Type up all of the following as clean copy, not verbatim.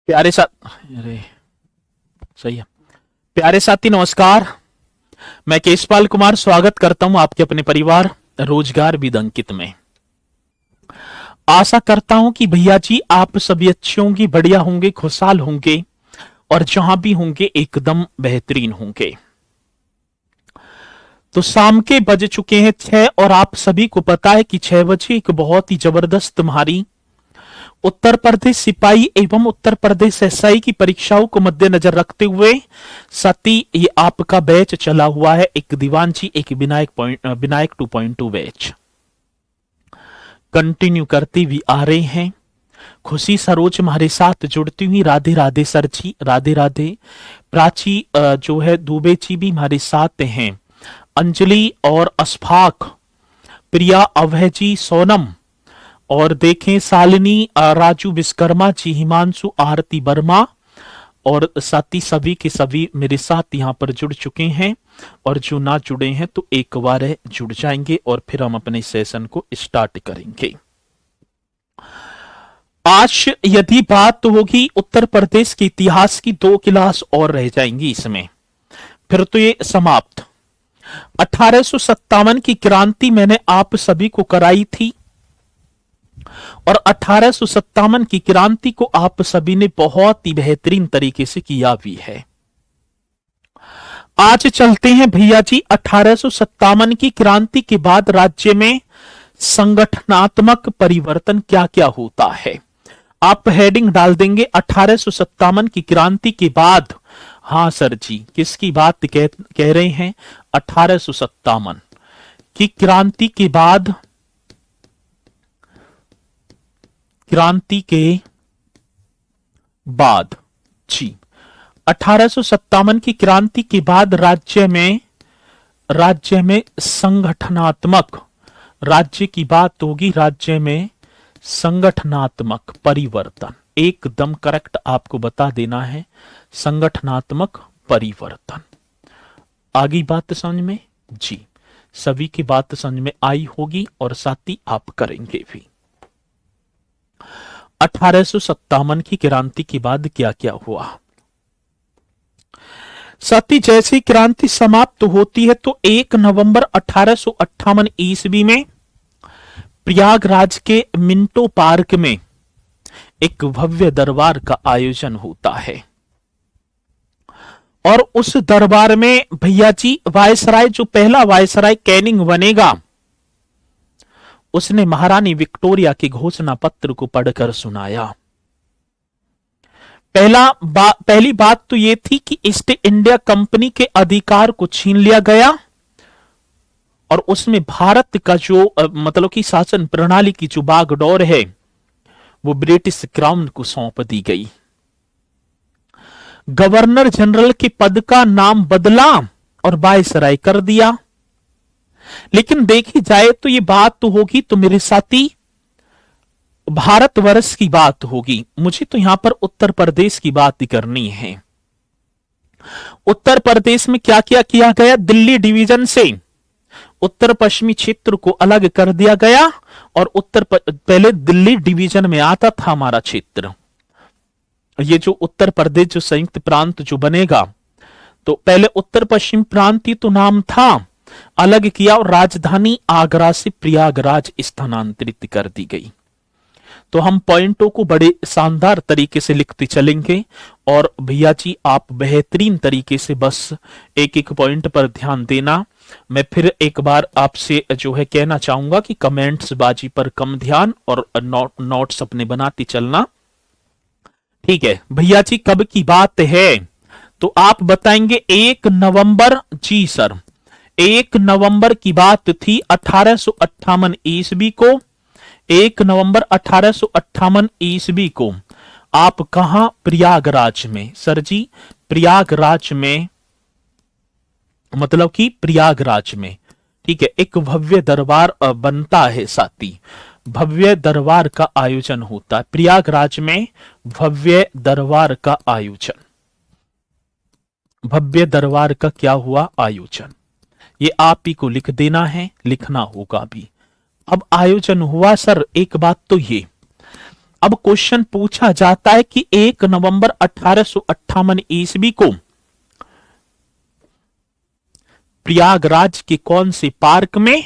प्यारे साथ अरे सही है। प्यारे साथी नमस्कार। मैं केशपाल कुमार स्वागत करता हूं आपके अपने परिवार रोजगार विद अंकित में। आशा करता हूं कि भैया जी आप सभी अच्छे होंगे, बढ़िया होंगे, खुशहाल होंगे और जहां भी होंगे एकदम बेहतरीन होंगे। तो शाम के बज चुके हैं 6 और आप सभी को पता है कि 6 बजे एक बहुत ही जबरदस्त हमारी उत्तर प्रदेश सिपाही एवं उत्तर प्रदेश एसआई की परीक्षाओं को मद्देनजर रखते हुए सती ये आपका बैच चला हुआ है। एक दीवान जी, एक विनायक 2.2 बैच कंटिन्यू करते हुए आ रहे हैं। खुशी सरोज हमारे साथ जुड़ती हुई, राधे राधे सर जी, राधे राधे। प्राची जो है दुबे जी भी हमारे साथ हैं। अंजलि और अशफाक, प्रिया, अभय जी, सोनम और देखें शालिनी, राजू विश्वकर्मा जी, हिमांशु, आरती वर्मा और साथी सभी के सभी मेरे साथ यहाँ पर जुड़ चुके हैं। और जो ना जुड़े हैं तो एक बार जुड़ जाएंगे और फिर हम अपने सेशन को स्टार्ट करेंगे। आज यदि बात होगी उत्तर प्रदेश के इतिहास की, 2 क्लास और रह जाएंगी इसमें, फिर तो ये समाप्त। 1857 की क्रांति मैंने आप सभी को कराई थी और 1857 की क्रांति को आप सभी ने बहुत ही बेहतरीन तरीके से किया भी है। आज चलते हैं भैया जी 1857 की क्रांति के बाद राज्य में संगठनात्मक परिवर्तन क्या क्या होता है। आप हेडिंग डाल देंगे 1857 की क्रांति के बाद। हाँ सर जी, किसकी बात कह रहे हैं? 1857 की क्रांति के बाद, क्रांति के बाद जी 1857 की क्रांति के बाद राज्य में संगठनात्मक, राज्य की बात होगी, राज्य में संगठनात्मक परिवर्तन। एकदम करेक्ट आपको बता देना है, संगठनात्मक परिवर्तन। आगे बात समझ में जी, सभी की बात समझ में आई होगी और साथ ही आप करेंगे भी। 1857 की क्रांति के बाद क्या क्या हुआ। साथी जैसी क्रांति समाप्त होती है तो 1 नवंबर 1858 ईस्वी में प्रयागराज के मिंटो पार्क में एक भव्य दरबार का आयोजन होता है और उस दरबार में भैया जी वायसराय, जो पहला वायसराय कैनिंग बनेगा, उसने महारानी विक्टोरिया के घोषणा पत्र को पढ़कर सुनाया। पहली बात तो यह थी कि ईस्ट इंडिया कंपनी के अधिकार को छीन लिया गया और उसमें भारत का जो मतलब कि शासन प्रणाली की जो बागडोर है वो ब्रिटिश क्राउन को सौंप दी गई। गवर्नर जनरल के पद का नाम बदला और वायसराय कर दिया। लेकिन देखी जाए तो ये बात तो होगी तो मेरे साथी भारतवर्ष की बात होगी। मुझे तो यहां पर उत्तर प्रदेश की बात ही करनी है। उत्तर प्रदेश में क्या क्या किया गया? दिल्ली डिवीजन से उत्तर पश्चिमी क्षेत्र को अलग कर दिया गया और पहले दिल्ली डिवीजन में आता था हमारा क्षेत्र। ये जो उत्तर प्रदेश जो संयुक्त प्रांत जो बनेगा, तो पहले उत्तर पश्चिम प्रांत ही तो नाम था, अलग किया और राजधानी आगरा से प्रयागराज स्थानांतरित कर दी गई। तो हम पॉइंटों को बड़े शानदार तरीके से लिखते चलेंगे और भैया जी आप बेहतरीन तरीके से बस एक एक पॉइंट पर ध्यान देना। मैं फिर एक बार आपसे जो है कहना चाहूंगा कि कमेंट्स बाजी पर कम ध्यान और नोट्स अपने बनाते चलना, ठीक है भैया जी। कब की बात है तो आप बताएंगे 1 नवंबर। जी सर, 1 नवंबर की बात थी 1858 ईस्वी को। 1 नवंबर 1858 ईस्वी को आप कहां? प्रयागराज में। सर जी प्रयागराज में, मतलब कि प्रयागराज में, ठीक है, एक भव्य दरबार बनता है साथी, भव्य दरबार का आयोजन होता है प्रयागराज में। भव्य दरबार का आयोजन, भव्य दरबार का क्या हुआ? आयोजन। ये आप ही को लिख देना है, लिखना होगा भी। अब आयोजन हुआ सर, एक बात तो ये अब क्वेश्चन पूछा जाता है कि 1 नवंबर 1858 ईस्वी को प्रयागराज के कौन से पार्क में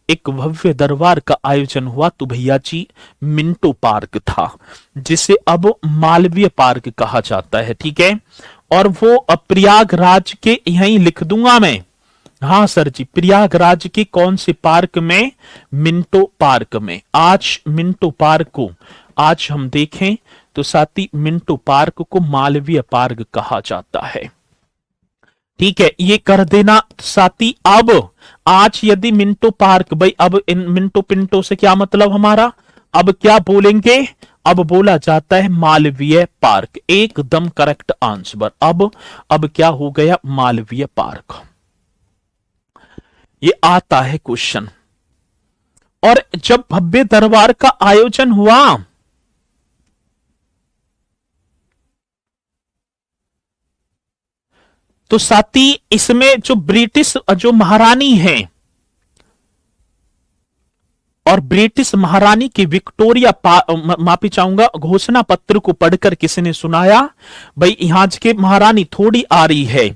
एक भव्य दरबार का आयोजन हुआ? तो भैया जी मिंटो पार्क था, जिसे अब मालवीय पार्क कहा जाता है। ठीक है, और वो प्रयागराज के, यहीं लिख दूंगा मैं, हाँ सर जी, प्रयागराज के कौन से पार्क में? मिंटो पार्क में। आज मिंटो पार्क को आज हम देखें तो साथी मिंटो पार्क को मालवीय पार्क कहा जाता है। ठीक है, ये कर देना साथी। अब आज यदि मिंटो पार्क, भाई अब इन मिंटो पिंटो से क्या मतलब हमारा, अब क्या बोलेंगे? अब बोला जाता है मालवीय पार्क। एकदम करेक्ट आंसर। अब क्या हो गया? मालवीय पार्क। ये आता है क्वेश्चन। और जब भव्य दरबार का आयोजन हुआ तो साथी इसमें जो ब्रिटिश जो महारानी है और ब्रिटिश महारानी की विक्टोरिया माफी चाहूंगा घोषणा पत्र को पढ़कर किसने सुनाया? भाई यहां के महारानी थोड़ी आ रही है।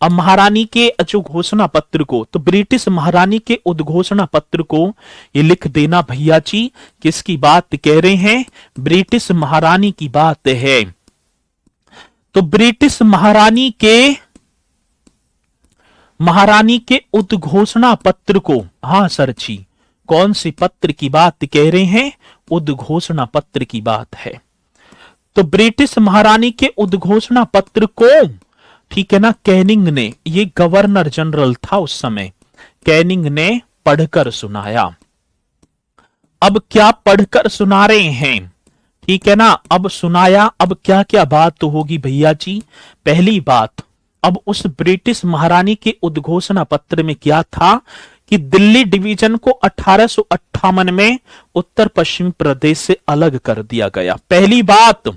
अब महारानी के जो घोषणा पत्र को, तो ब्रिटिश महारानी के उद्घोषणा पत्र को ये लिख देना भैया जी। किसकी बात कह रहे हैं? ब्रिटिश महारानी की बात है। तो ब्रिटिश महारानी के उद्घोषणा पत्र को, हाँ सर जी, कौन से पत्र की बात कह रहे हैं? उद्घोषणा पत्र की बात है। तो ब्रिटिश महारानी के उद्घोषणा पत्र को, ठीक है ना, कैनिंग ने, ये गवर्नर जनरल था उस समय, कैनिंग ने पढ़कर सुनाया। अब क्या पढ़कर सुना रहे हैं? ठीक है ना, अब सुनाया। अब क्या क्या बात तो होगी भैया जी? पहली बात, अब उस ब्रिटिश महारानी के उद्घोषणा पत्र में क्या था कि दिल्ली डिवीजन को 1858 में उत्तर पश्चिमी प्रदेश से अलग कर दिया गया। पहली बात,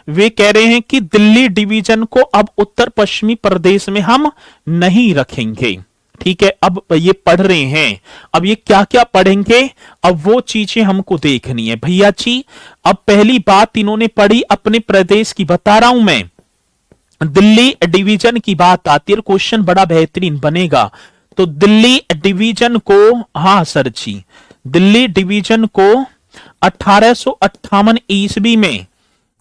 वे कह रहे हैं कि दिल्ली डिवीजन को अब उत्तर पश्चिमी प्रदेश में हम नहीं रखेंगे। ठीक है, अब ये पढ़ रहे हैं। अब ये क्या क्या पढ़ेंगे? अब वो चीजें हमको देखनी है भैया जी। अब पहली बात इन्होंने पढ़ी अपने प्रदेश की, बता रहा हूं मैं, दिल्ली डिवीजन की बात आती है। क्वेश्चन बड़ा बेहतरीन बनेगा। तो दिल्ली डिवीजन को, हाँ सर जी, दिल्ली डिवीजन को 1858 ईस्वी में,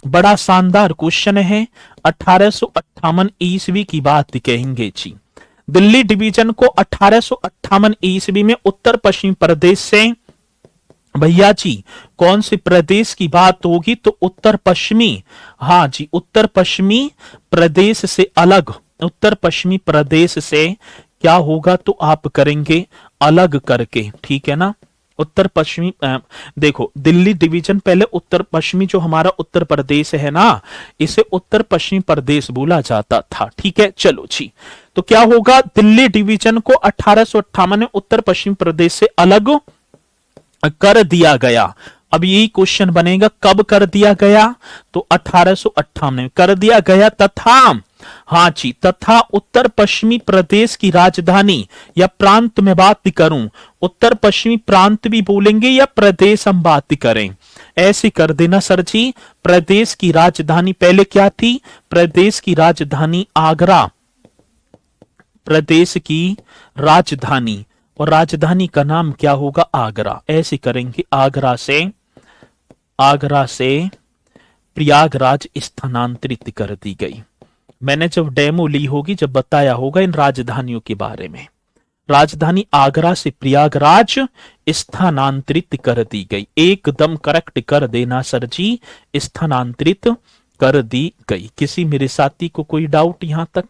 बड़ा शानदार क्वेश्चन है, 1858 ईस्वी की बात कहेंगे जी। दिल्ली डिवीजन को 1858 ईस्वी में उत्तर पश्चिम प्रदेश से, भैया जी कौन से प्रदेश की बात होगी? तो उत्तर पश्चिमी, हाँ जी, उत्तर पश्चिमी प्रदेश से अलग, उत्तर पश्चिमी प्रदेश से क्या होगा? तो आप करेंगे अलग करके। ठीक है ना, उत्तर पश्चिमी, देखो दिल्ली डिवीजन पहले उत्तर पश्चिमी, जो हमारा उत्तर प्रदेश है ना, इसे उत्तर पश्चिमी प्रदेश बोला जाता था। ठीक है, चलो जी, तो क्या होगा? दिल्ली डिवीजन को 1858 में उत्तर पश्चिमी प्रदेश से अलग कर दिया गया। अब यही क्वेश्चन बनेगा, कब कर दिया गया? तो 1858 में कर दिया गया। तथा, हाँ जी, तथा उत्तर पश्चिमी प्रदेश की राजधानी या प्रांत में बात करूं, उत्तर पश्चिमी प्रांत भी बोलेंगे या प्रदेश हम बात करें? ऐसे कर देना सर जी। प्रदेश की राजधानी पहले क्या थी? प्रदेश की राजधानी आगरा, प्रदेश की राजधानी, और राजधानी का नाम क्या होगा? आगरा। ऐसे करेंगे, आगरा से प्रयागराज स्थानांतरित कर दी गई। मैंने जब डेमो ली होगी, जब बताया होगा इन राजधानियों के बारे में। राजधानी आगरा से प्रयागराज स्थानांतरित कर दी गई। एकदम करेक्ट कर देना सर जी, स्थानांतरित कर दी गई। किसी मेरे साथी को कोई डाउट यहां तक?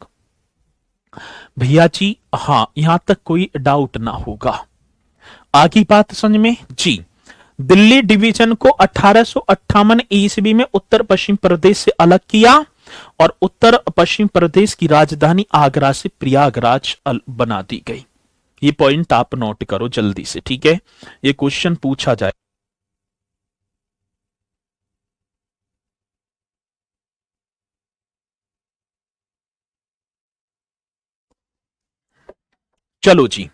भैया जी हाँ, यहां तक कोई डाउट ना होगा। आगे बात समझ में जी। दिल्ली डिवीजन को 1858 ईस्वी में उत्तर पश्चिम प्रदेश से अलग किया और उत्तर पश्चिम प्रदेश की राजधानी आगरा से प्रयागराज बना दी गई। ये पॉइंट आप नोट करो जल्दी से, ठीक है, ये क्वेश्चन पूछा जाए। चलो जी,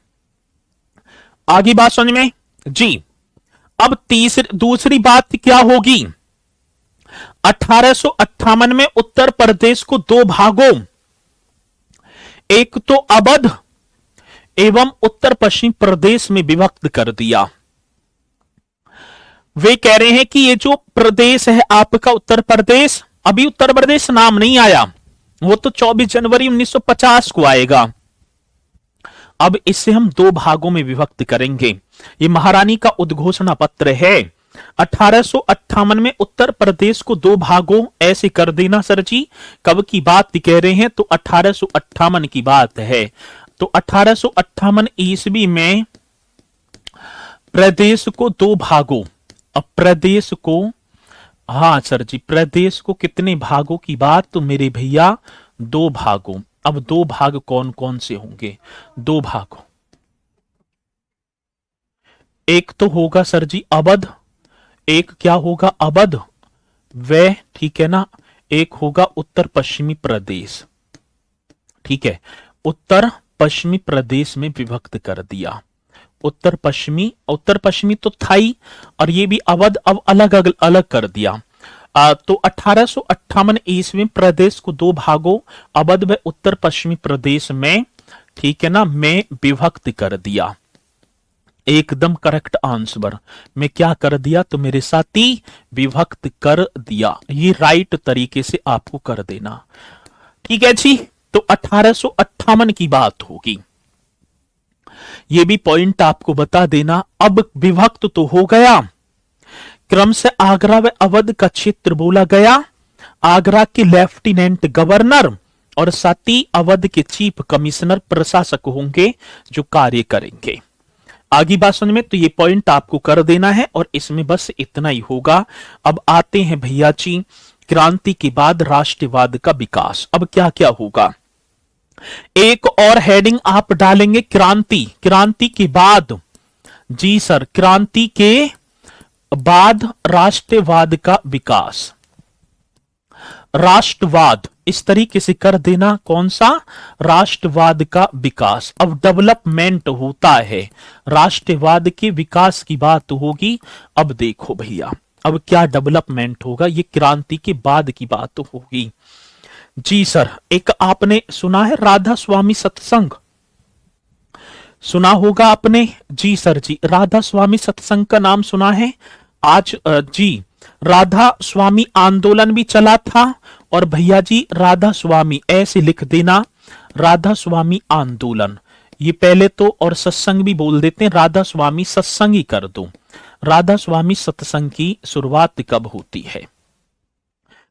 आगे बात समझ में जी। अब दूसरी बात क्या होगी? 1858 में उत्तर प्रदेश को दो भागों, एक तो अवध एवं उत्तर पश्चिम प्रदेश में विभक्त कर दिया। वे कह रहे हैं कि ये जो प्रदेश है आपका उत्तर प्रदेश, अभी उत्तर प्रदेश नाम नहीं आया, वो तो 24 जनवरी 1950 को आएगा। अब इसे हम दो भागों में विभक्त करेंगे। ये महारानी का उद्घोषणा पत्र है। 1858 में उत्तर प्रदेश को दो भागों ऐसे कर देना। सर जी कब की बात कह रहे हैं? तो 1858 की बात है। तो 1858 ईस्वी में प्रदेश को दो भागों, अब प्रदेश को, हाँ सर जी प्रदेश को कितने भागों की बात? तो मेरे भैया दो भागों। अब दो भाग कौन कौन से होंगे? दो भागों, एक तो होगा सर जी अवध, एक क्या होगा? अवध व, ठीक है ना, एक होगा उत्तर पश्चिमी प्रदेश। ठीक है, उत्तर पश्चिमी प्रदेश में विभक्त कर दिया। उत्तर पश्चिमी तो था ही, और ये भी अवध अब अलग अलग कर दिया। तो 1858 ईस्वी में प्रदेश को दो भागों, अवध व उत्तर पश्चिमी प्रदेश में, ठीक है ना, में विभक्त कर दिया। एकदम करेक्ट आंसर में क्या कर दिया? तो मेरे साथी विभक्त कर दिया। ये राइट तरीके से आपको कर देना। ठीक है जी, तो 1858 की बात होगी। ये भी पॉइंट आपको बता देना। अब विभक्त तो हो गया, क्रम से आगरा व अवध का क्षेत्र बोला गया। आगरा के लेफ्टिनेंट गवर्नर और साथ ही अवध के चीफ कमिश्नर प्रशासक होंगे जो कार्य करेंगे। आगे बात समझ में? तो ये पॉइंट आपको कर देना है और इसमें बस इतना ही होगा। अब आते हैं भैया जी, क्रांति के बाद राष्ट्रवाद का विकास। अब क्या क्या होगा? एक और हेडिंग आप डालेंगे, क्रांति के बाद। जी सर, क्रांति के बाद राष्ट्रवाद का विकास। राष्ट्रवाद इस तरीके से कर देना। कौन सा? राष्ट्रवाद का विकास। अब डेवलपमेंट होता है, राष्ट्रवाद के विकास की बात होगी। अब देखो भैया, अब क्या डेवलपमेंट होगा? ये क्रांति के बाद की बात होगी। जी सर, एक आपने सुना है राधा स्वामी सत्संग, सुना होगा आपने? जी सर जी, राधा स्वामी सत्संग का नाम सुना है? आज जी राधा स्वामी आंदोलन भी चला था, और भैया जी राधा स्वामी ऐसे लिख देना, राधा स्वामी आंदोलन। ये पहले तो और सत्संग भी बोल देते हैं, राधा स्वामी सत्संग ही कर दो। राधा स्वामी सत्संग की शुरुआत कब होती है?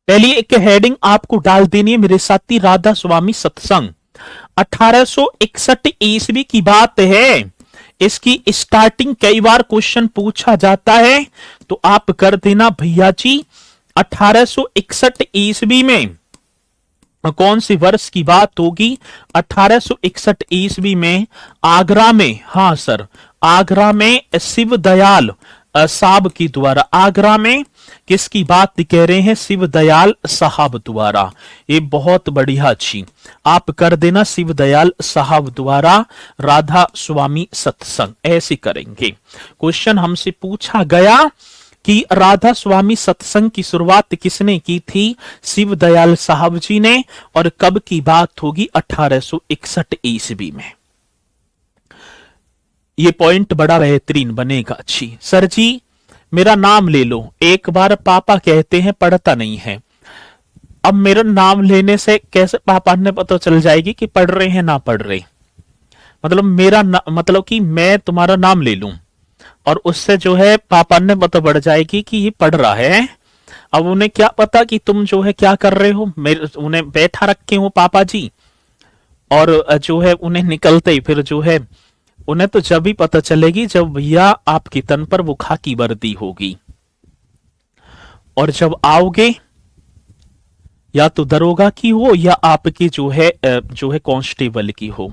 पहली एक हेडिंग आपको डाल देनी है मेरे साथी, राधा स्वामी सत्संग। 1861 ईस्वी की बात है। इसकी स्टार्टिंग कई बार क्वेश्चन पूछा जाता है, तो आप कर देना भैया जी 1861 ईस्वी में कौन सी वर्ष की बात होगी? 1861 ईस्वी में आगरा में, हाँ सर, आगरा में शिव दयाल साहब की द्वारा, आगरा में किसकी बात कह रहे हैं? शिव दयाल साहब द्वारा। ये बहुत बढ़िया, अच्छी आप कर देना, शिव दयाल साहब द्वारा राधा स्वामी सत्संग ऐसे करेंगे। क्वेश्चन हमसे पूछा गया कि राधा स्वामी सत्संग की शुरुआत किसने की थी? शिव दयाल साहब जी ने। और कब की बात होगी? 1861 ईस्वी में। ये पॉइंट बड़ा बेहतरीन बनेगा। अच्छी सर जी मेरा नाम ले लो। एक बार पापा कहते हैं पढ़ता नहीं है। अब मेरा नाम लेने से कैसे पापा ने पता चल जाएगी कि पढ़ रहे हैं ना पढ़ रहे? मतलब मेरा मतलब कि मैं तुम्हारा नाम ले लूं और उससे जो है पापा ने पता बढ़ जाएगी कि ये पढ़ रहा है। अब उन्हें क्या पता कि तुम जो है क्या कर रहे हो? मेरे उन्हें बैठा रखे हो पापा जी, और जो है उन्हें निकलते ही फिर जो है उन्हें तो जब भी पता चलेगी जब भैया आपकी तन पर वो खाकी वर्दी होगी, और जब आओगे या तो दरोगा की हो या आपकी जो है कांस्टेबल की हो,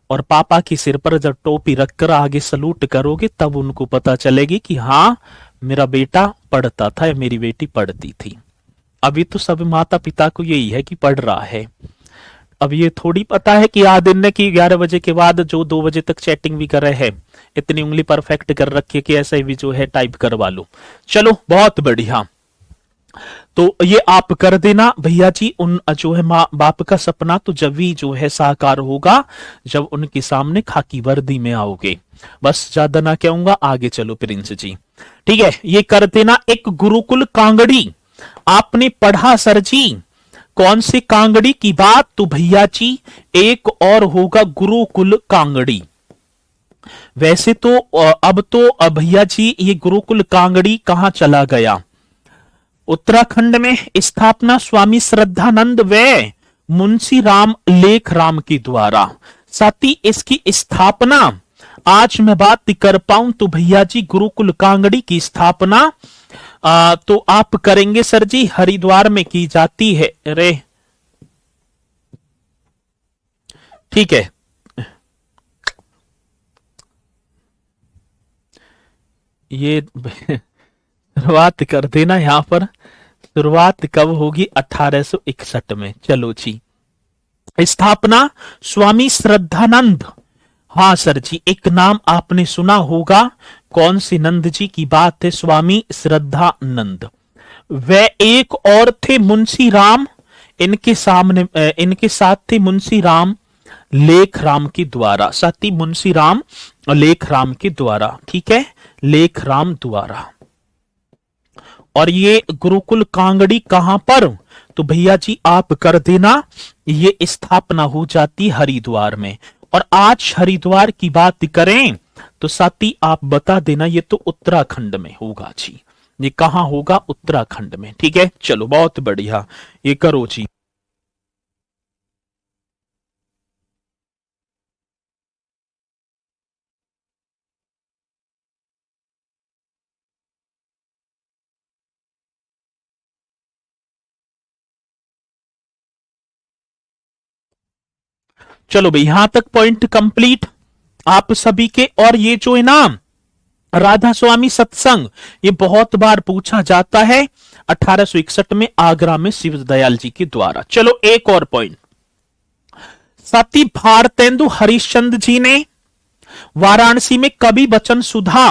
और पापा की सिर पर जब टोपी रखकर आगे सलूट करोगे तब उनको पता चलेगी कि हाँ मेरा बेटा पढ़ता था या मेरी बेटी पढ़ती थी। अभी तो सब माता पिता को यही है कि पढ़ रहा है। अब ये थोड़ी पता है कि आज दिन ने कि 11 बजे के बाद जो 2 बजे तक चैटिंग भी कर रहे हैं, इतनी उंगली परफेक्ट कर रखी है कि ऐसे भी जो है टाइप करवा लो। चलो बहुत बढ़िया। तो ये आप कर देना भैया जी। उन जो है माँ बाप का सपना तो जब भी जो है साकार होगा जब उनके सामने खाकी वर्दी में आओगे। बस ज्यादा ना कहूंगा, आगे चलो प्रिंस जी। ठीक है, ये कर देना। एक गुरुकुल कांगड़ी आपने पढ़ा सर जी, कौन से कांगड़ी की बात? तो भैया जी एक और होगा गुरुकुल कांगड़ी। वैसे तो अब तो भैया जी ये गुरुकुल कांगड़ी कहां चला गया? उत्तराखंड में स्थापना स्वामी श्रद्धानंद व मुंशी राम लेख राम के द्वारा। साथ ही इसकी स्थापना आज मैं बात कर पाऊं तो भैया जी गुरुकुल कांगड़ी की स्थापना तो आप करेंगे सर जी हरिद्वार में की जाती है रे। ठीक है, ये शुरुआत कर देना यहां पर। शुरुआत कब होगी? 1861 में। चलो जी, स्थापना स्वामी श्रद्धानंद। हाँ सर जी, एक नाम आपने सुना होगा, कौन सी नंद जी की बात है? स्वामी श्रद्धानंद। वे एक और थे मुंशी राम, इनके सामने इनके साथ थे मुंशी राम लेख राम के द्वारा। साथी मुंशी राम लेख राम के द्वारा। ठीक है, लेख राम द्वारा। और ये गुरुकुल कांगड़ी कहां पर? तो भैया जी आप कर देना, ये स्थापना हो जाती हरिद्वार में। और आज हरिद्वार की बात करें तो साथी आप बता देना, ये तो उत्तराखंड में होगा जी। ये कहां होगा? उत्तराखंड में। ठीक है, चलो बहुत बढ़िया, ये करो जी। चलो भाई, यहां तक पॉइंट कंप्लीट आप सभी के। और ये जो है ना राधा स्वामी सत्संग, ये बहुत बार पूछा जाता है। 1861 में आगरा में शिव दयाल जी के द्वारा। चलो एक और पॉइंट। साथी भारतेंदु हरिश्चंद्र जी ने वाराणसी में कवि वचन सुधा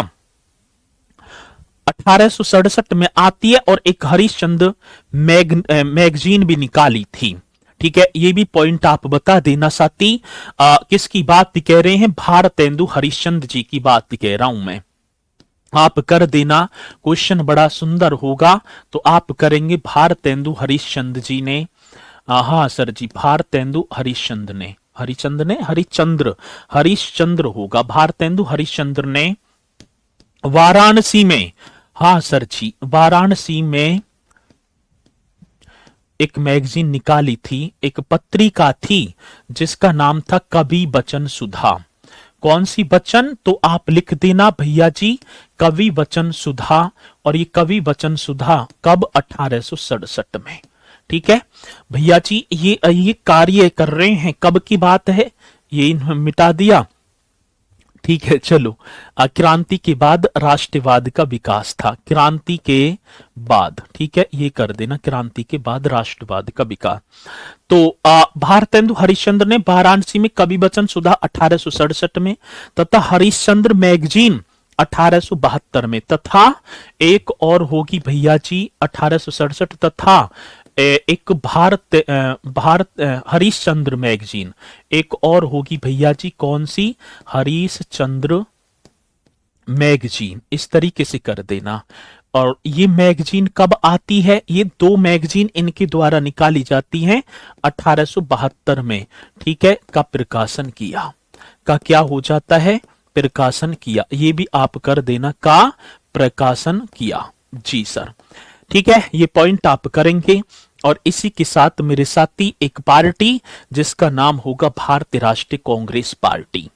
1867 में आती है और एक हरिश्चंद्र मैगजीन भी निकाली थी। ठीक है, ये भी पॉइंट आप बता देना साथी। किसकी बात कह रहे हैं? भारतेंदु हरिश्चंद्र जी की बात कह रहा हूं मैं। आप कर देना, क्वेश्चन बड़ा सुंदर होगा। तो आप करेंगे भारतेंदु हरिश्चंद्र जी ने। हाँ सर जी, भारतेंदु हरिश्चंद्र ने, हरिचंद्र ने, हरिचंद्र, हरिश्चंद्र होगा। भारतेंदु हरिश्चंद्र ने वाराणसी में, हाँ सर जी, वाराणसी में एक मैगजीन निकाली थी, एक पत्रिका थी जिसका नाम था कवि वचन सुधा। कौन सी वचन? तो आप लिख देना भैया जी कवि वचन सुधा। और ये कवि वचन सुधा कब? 1867 में। ठीक है भैया जी, ये कार्य कर रहे हैं, कब की बात है? ये मिटा दिया। ठीक है, चलो क्रांति के बाद राष्ट्रवाद का विकास था, क्रांति के बाद। ठीक है, ये कर देना, क्रांति के बाद राष्ट्रवाद का विकास। तो भारतेंदु हरिश्चंद्र ने वाराणसी में कवि वचन सुधा 1867 में, तथा हरिश्चंद्र मैगजीन 1872 में, तथा एक और होगी भैया जी 1867, तथा एक भारत हरिश्चंद्र मैगजीन एक और होगी भैया जी, कौन सी? हरिश्चंद्र मैगजीन। इस तरीके से कर देना। और ये मैगजीन कब आती है? ये दो मैगजीन इनके द्वारा निकाली जाती हैं 1872 में। ठीक है, का प्रकाशन किया, का क्या हो जाता है? प्रकाशन किया। ये भी आप कर देना, का प्रकाशन किया जी सर। ठीक है, ये पॉइंट आप करेंगे। और इसी के साथ मेरे साथी एक पार्टी जिसका नाम होगा भारतीय राष्ट्रीय कांग्रेस पार्टी,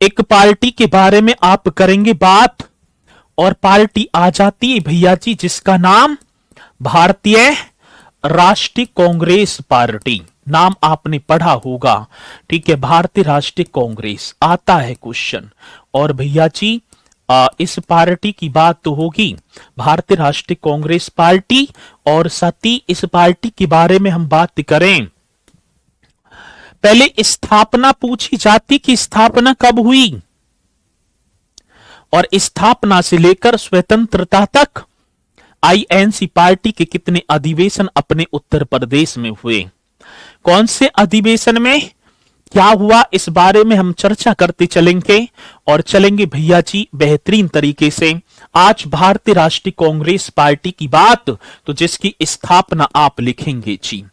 एक पार्टी के बारे में आप करेंगे बात। और पार्टी आ जाती है भैया जी जिसका नाम भारतीय राष्ट्रीय कांग्रेस पार्टी। नाम आपने पढ़ा होगा। ठीक है, भारतीय राष्ट्रीय कांग्रेस आता है क्वेश्चन। और भैया जी इस पार्टी की बात तो होगी, भारतीय राष्ट्रीय कांग्रेस पार्टी। और साथ ही इस पार्टी के बारे में हम बात करें, पहले स्थापना पूछी जाती कि स्थापना कब हुई, और स्थापना से लेकर स्वतंत्रता तक आईएनसी पार्टी के कितने अधिवेशन अपने उत्तर प्रदेश में हुए? कौन से अधिवेशन में क्या हुआ, इस बारे में हम चर्चा करते चलेंगे और चलेंगे भैया जी बेहतरीन तरीके से। आज भारतीय राष्ट्रीय कांग्रेस पार्टी की बात, तो जिसकी स्थापना आप लिखेंगे जी।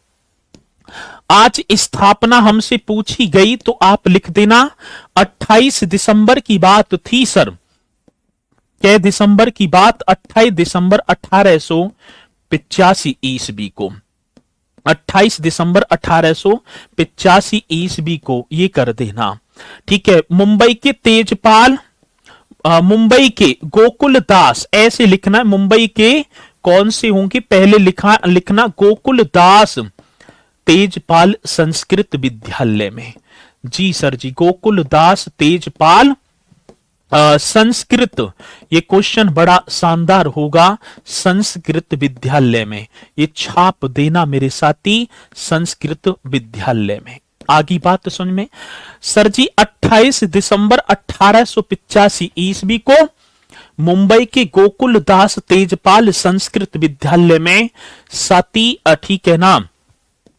आज स्थापना हमसे पूछी गई तो आप लिख देना 28 दिसंबर की बात थी सर। क्या दिसंबर की बात? 28 दिसंबर 1885 ईस्वी को। 28 दिसंबर 1885 ईस्वी को ये कर देना, ठीक है। मुंबई के तेजपाल, मुंबई के गोकुल दास, ऐसे लिखना है। मुंबई के कौन से होंगे? पहले लिखना गोकुल दास तेजपाल संस्कृत विद्यालय में। जी सर जी, गोकुल दास तेजपाल संस्कृत, ये क्वेश्चन बड़ा शानदार होगा। संस्कृत विद्यालय में ये छाप देना मेरे साथी, संस्कृत विद्यालय में। आगे बात सुन में सर जी, 28 दिसंबर 1885 ईस्वी को मुंबई के गोकुल दास तेजपाल संस्कृत विद्यालय में साथी, ठीक है ना,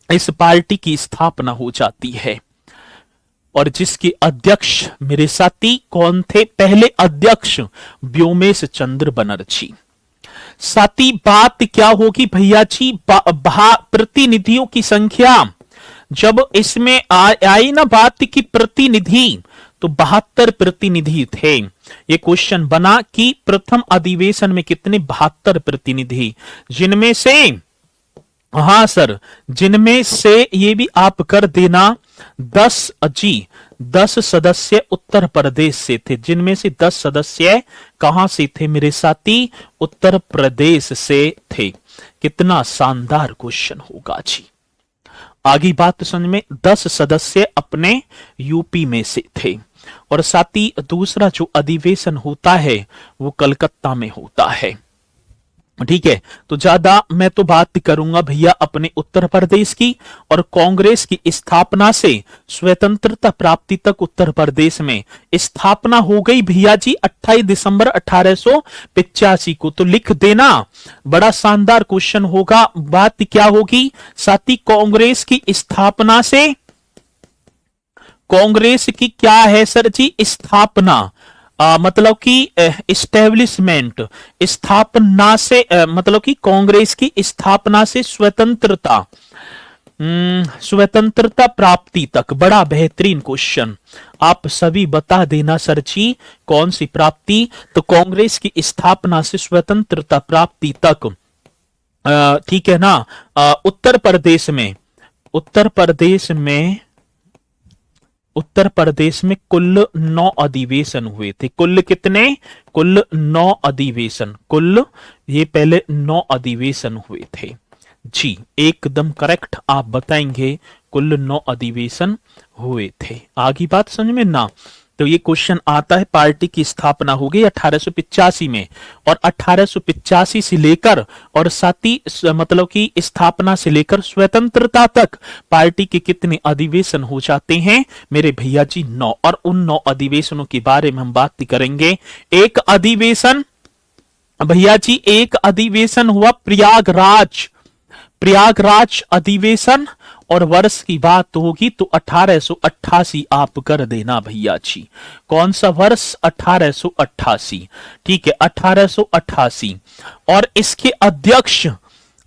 इस पार्टी की स्थापना हो जाती है। और जिसके अध्यक्ष मेरे साथी कौन थे? पहले अध्यक्ष व्योमेश चंद्र बनर्जी। साथी बात क्या होगी भैया जी? प्रतिनिधियों की संख्या, जब इसमें आई ना बात की प्रतिनिधि, तो 72 प्रतिनिधि थे। ये क्वेश्चन बना कि प्रथम अधिवेशन में कितने? 72 प्रतिनिधि, जिनमें से, हां सर, जिनमें से ये भी आप कर देना 10 सदस्य उत्तर प्रदेश से थे। जिनमें से 10 सदस्य कहां से थे मेरे साथी? उत्तर प्रदेश से थे। कितना शानदार क्वेश्चन होगा जी। आगे बात समझ में, 10 सदस्य अपने यूपी में से थे। और साथी दूसरा जो अधिवेशन होता है वो कलकत्ता में होता है, ठीक है। तो ज्यादा मैं तो बात करूंगा भैया अपने उत्तर प्रदेश की। और कांग्रेस की स्थापना से स्वतंत्रता प्राप्ति तक उत्तर प्रदेश में स्थापना हो गई भैया जी 28 दिसंबर 1885 को। तो लिख देना, बड़ा शानदार क्वेश्चन होगा। बात क्या होगी साथी? कांग्रेस की स्थापना से, कांग्रेस की क्या है सर जी? स्थापना, मतलब कि इस्टेब्लिशमेंट, स्थापना से, मतलब कि कांग्रेस की स्थापना से स्वतंत्रता, स्वतंत्रता प्राप्ति तक। बड़ा बेहतरीन क्वेश्चन, आप सभी बता देना सर जी कौन सी प्राप्ति? तो कांग्रेस की स्थापना से स्वतंत्रता प्राप्ति तक, ठीक है ना। उत्तर प्रदेश में, उत्तर प्रदेश में कुल 9 अधिवेशन हुए थे। कुल कितने? कुल 9 अधिवेशन, कुल ये पहले 9 अधिवेशन हुए थे जी। एकदम करेक्ट आप बताएंगे, कुल 9 अधिवेशन हुए थे। आगे बात समझ में ना? तो ये क्वेश्चन आता है। पार्टी की स्थापना हो गई 1885 में, और 1885 से लेकर और साथ ही मतलब कि स्थापना से लेकर स्वतंत्रता तक पार्टी के कितने अधिवेशन हो जाते हैं मेरे भैया जी? 9। और उन 9 अधिवेशनों के बारे में हम बात करेंगे। एक अधिवेशन भैया जी, एक अधिवेशन हुआ प्रयागराज अधिवेशन, और वर्ष की बात होगी तो 1888 आप कर देना भैया जी। कौन सा वर्ष? 1888, ठीक है, 1888। और इसके अध्यक्ष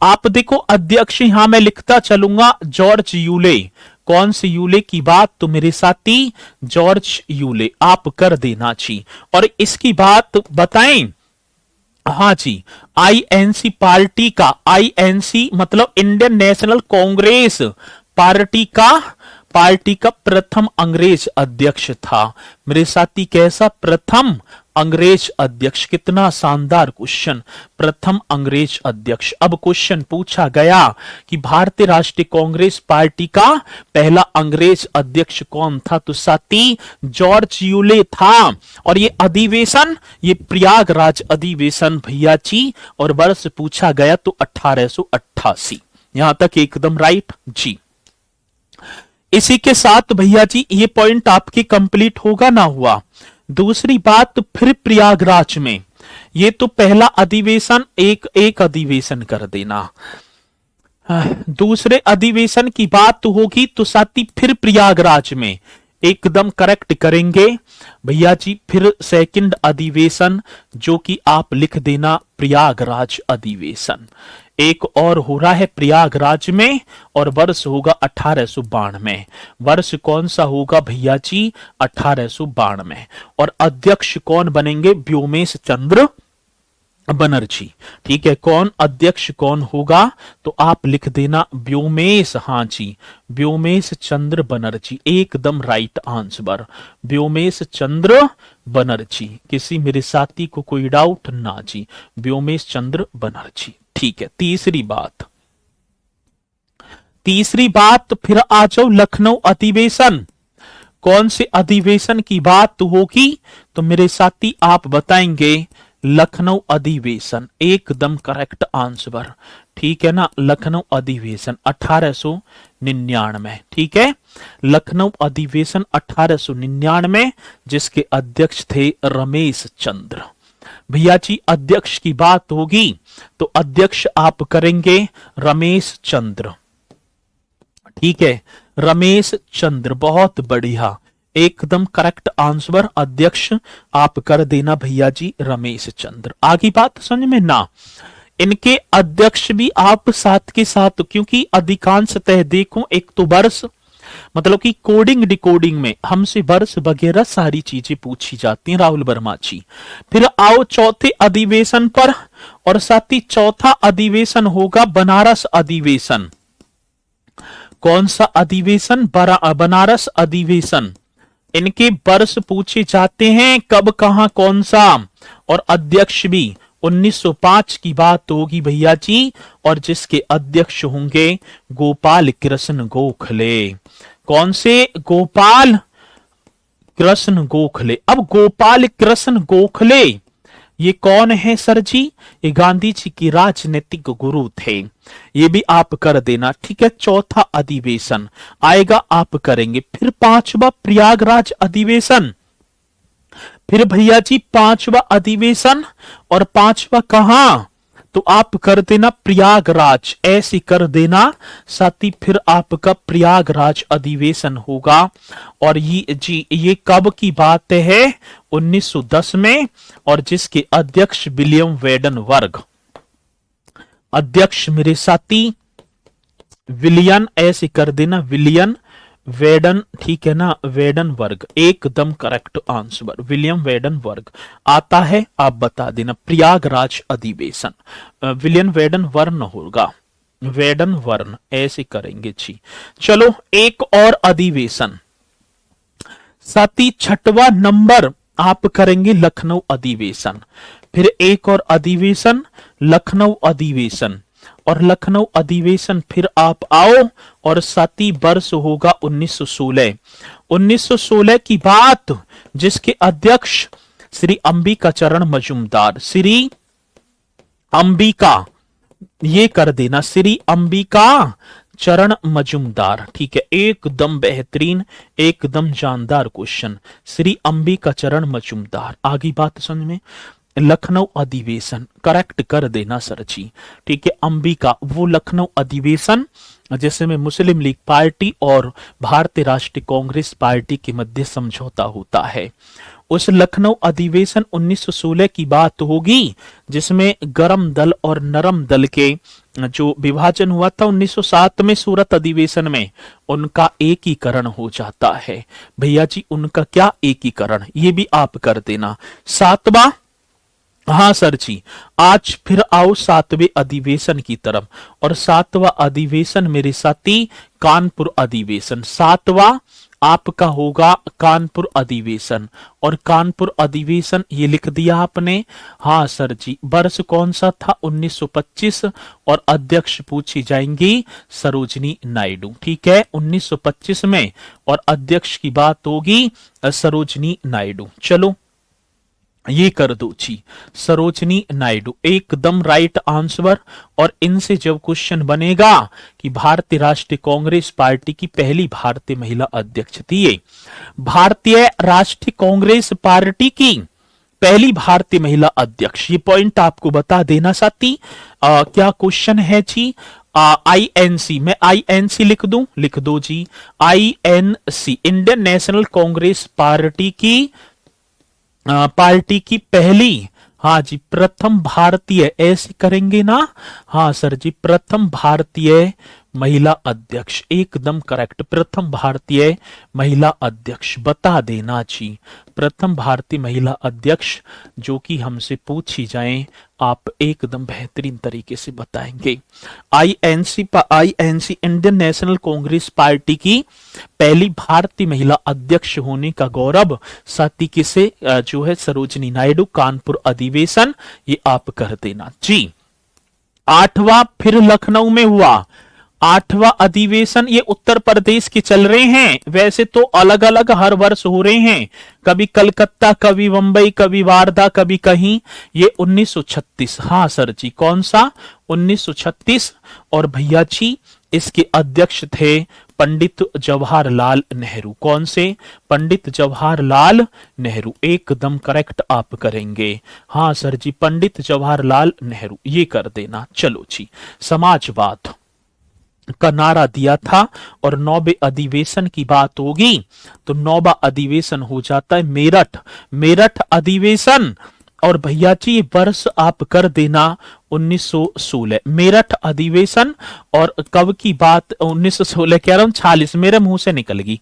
आप देखो, अध्यक्ष यहां मैं लिखता चलूंगा जॉर्ज यूले। कौन से यूले की बात? तो मेरे साथी जॉर्ज यूले आप कर देना जी। और इसकी बात बताएं, हाँ जी, आईएनसी पार्टी का, आईएनसी मतलब इंडियन नेशनल कांग्रेस पार्टी का प्रथम अंग्रेज अध्यक्ष था मेरे साथी। कैसा? प्रथम अंग्रेज अध्यक्ष। कितना शानदार क्वेश्चन, प्रथम अंग्रेज अध्यक्ष। अब क्वेश्चन पूछा गया कि भारतीय राष्ट्रीय कांग्रेस पार्टी का पहला अंग्रेज अध्यक्ष कौन था? तो साथी जॉर्ज यूले था। और ये अधिवेशन, ये प्रयागराज अधिवेशन भैया जी, और वर्ष पूछा गया तो 1888। यहां तक एकदम राइट जी। इसी के साथ भैया जी ये पॉइंट आपकी कंप्लीट होगा ना हुआ? दूसरी बात, फिर प्रयागराज में ये तो पहला अधिवेशन एक एक अधिवेशन कर देना। दूसरे अधिवेशन की बात होगी तो साथी फिर प्रयागराज में एकदम करेक्ट करेंगे भैया जी। फिर सेकंड अधिवेशन जो कि आप लिख देना प्रयागराज अधिवेशन। एक और हो रहा है प्रयागराज में और वर्ष होगा 1892। वर्ष कौन सा होगा भैया जी? 1892। और अध्यक्ष कौन बनेंगे? व्योमेश चंद्र बनर्जी। ठीक है, कौन अध्यक्ष कौन होगा? तो आप लिख देना व्योमेश, हाँ जी, व्योमेश चंद्र बनर्जी, एकदम राइट आंसर, व्योमेश चंद्र बनर्जी। किसी मेरे साथी को कोई डाउट ना जी? व्योमेश चंद्र बनर्जी। ठीक है, तीसरी बात फिर आ जाओ लखनऊ अधिवेशन। कौन से अधिवेशन की बात होगी? तो मेरे साथी आप बताएंगे लखनऊ अधिवेशन, एकदम करेक्ट आंसर। ठीक है ना, लखनऊ अधिवेशन 1899। ठीक है, लखनऊ अधिवेशन 1899 जिसके अध्यक्ष थे रमेश चंद्र। भैया जी अध्यक्ष की बात होगी तो अध्यक्ष आप करेंगे रमेश चंद्र। ठीक है, रमेश चंद्र, बहुत बढ़िया, एकदम करेक्ट आंसर, अध्यक्ष आप कर देना भैया जी रमेश चंद्र। आगे बात समझ में ना? इनके अध्यक्ष भी आप साथ के साथ, क्योंकि अधिकांशतः देखो एक तो वर्ष, मतलब कि कोडिंग डिकोडिंग में हमसे वर्ष वगैरह सारी चीजें पूछी जाती हैं राहुल वर्मा जी। फिर आओ चौथे अधिवेशन पर, और साथ ही चौथा अधिवेशन होगा बनारस अधिवेशन। कौन सा अधिवेशन? बनारस अधिवेशन। इनके वर्ष पूछे जाते हैं, कब कहां कौन सा, और अध्यक्ष भी 1905 की बात होगी भैया जी, और जिसके अध्यक्ष होंगे गोपाल कृष्ण गोखले। कौन से? गोपाल कृष्ण गोखले। अब गोपाल कृष्ण गोखले ये कौन है सर जी? ये गांधी जी की राजनीतिक गुरु थे। ये भी आप कर देना। ठीक है, चौथा अधिवेशन आएगा आप करेंगे। फिर पांचवा प्रयागराज अधिवेशन। फिर भैया जी पांचवा अधिवेशन, और पांचवा कहां? तो आप कर देना प्रयागराज, ऐसे कर देना साथी। फिर आपका प्रयागराज अधिवेशन होगा, और ये कब की बात है? 1910 में, और जिसके अध्यक्ष विलियम वेडन वर्ग। अध्यक्ष मेरे साथी विलियन, ऐसे कर देना विलियन वेडन। ठीक है ना, वेडन वर्ग, एकदम करेक्ट आंसर, विलियम वेडन वर्ग आता है, आप बता देना। प्रयागराज अधिवेशन विलियम वेडन वर्ण होगा, वेडन वर्ण, ऐसे करेंगे जी। चलो एक और अधिवेशन साथी, छठवां नंबर आप करेंगे लखनऊ अधिवेशन। फिर एक और अधिवेशन लखनऊ अधिवेशन, और लखनऊ अधिवेशन फिर आप आओ, और साथी वर्ष होगा 1916। 1916 की बात, जिसके अध्यक्ष श्री अंबिका चरण मजूमदार, श्री अंबिका, ये कर देना श्री अंबिका चरण मजूमदार। ठीक है, एकदम बेहतरीन, एकदम जानदार क्वेश्चन, श्री अंबिका चरण मजूमदार। आगे बात समझ में? लखनऊ अधिवेशन करेक्ट कर देना सर जी। ठीक है, अंबिका वो लखनऊ अधिवेशन जिसमें मुस्लिम लीग पार्टी और भारतीय राष्ट्रीय कांग्रेस पार्टी के मध्य समझौता होता है। उस लखनऊ अधिवेशन 1916 की बात होगी, जिसमें गरम दल और नरम दल के जो विभाजन हुआ था 1907 में सूरत अधिवेशन में, उनका एकीकरण हो जाता है। भैया जी उनका क्या एकीकरण, ये भी आप कर देना। सातवां, हाँ सर जी, आज फिर आओ सातवें अधिवेशन की तरफ, और सातवां अधिवेशन मेरे साथी कानपुर अधिवेशन। सातवां आपका होगा कानपुर अधिवेशन, और कानपुर अधिवेशन ये लिख दिया आपने। हाँ सर जी, वर्ष कौन सा था? 1925, और अध्यक्ष पूछी जाएंगी सरोजनी नायडू। ठीक है, 1925 में, और अध्यक्ष की बात होगी सरोजनी नायडू। चलो ये कर दो जी, सरोजनी नायडू, एकदम राइट आंसर। और इनसे जब क्वेश्चन बनेगा कि भारतीय राष्ट्रीय कांग्रेस पार्टी की पहली भारतीय महिला अध्यक्ष थी, ये भारतीय राष्ट्रीय कांग्रेस पार्टी की पहली भारतीय महिला अध्यक्ष। ये पॉइंट आपको बता देना साथी। क्या क्वेश्चन है जी? आईएनसी, मैं आईएनसी लिख दूं, लिख दो जी। आईएनसी इंडियन नेशनल कांग्रेस पार्टी की पहली, हाँ जी, प्रथम भारतीय, ऐसे करेंगे ना? हाँ सर जी, प्रथम भारतीय महिला अध्यक्ष, एकदम करेक्ट, प्रथम भारतीय महिला अध्यक्ष बता देना जी। प्रथम भारतीय महिला अध्यक्ष जो कि हमसे पूछी जाए, आप एकदम बेहतरीन तरीके से बताएंगे। आईएनसी इंडियन नेशनल कांग्रेस पार्टी की पहली भारतीय महिला अध्यक्ष होने का गौरव साथी किसे जो है सरोजिनी नायडू, कानपुर अधिवेशन, ये आप कर देना जी। आठवां फिर लखनऊ में हुआ, आठवां अधिवेशन, ये उत्तर प्रदेश के चल रहे हैं, वैसे तो अलग अलग हर वर्ष हो रहे हैं, कभी कलकत्ता, कभी मुंबई, कभी वारदा, कभी कहीं। ये 1936, हाँ सर जी, कौन सा? 1936। और भैया जी इसके अध्यक्ष थे पंडित जवाहरलाल नेहरू। कौन से? पंडित जवाहरलाल नेहरू, एकदम करेक्ट आप करेंगे। हाँ सर जी, पंडित जवाहरलाल नेहरू, ये कर देना। चलो जी, समाजवाद का नारा दिया था। और 9वें अधिवेशन की बात होगी तो 9वां अधिवेशन हो जाता है मेरठ अधिवेशन। और भैया जी ये वर्ष आप कर देना 1916, मेरठ अधिवेशन। और कब की बात? 1916 कह रहा हूं, 46 मेरे मुंह से निकल गई,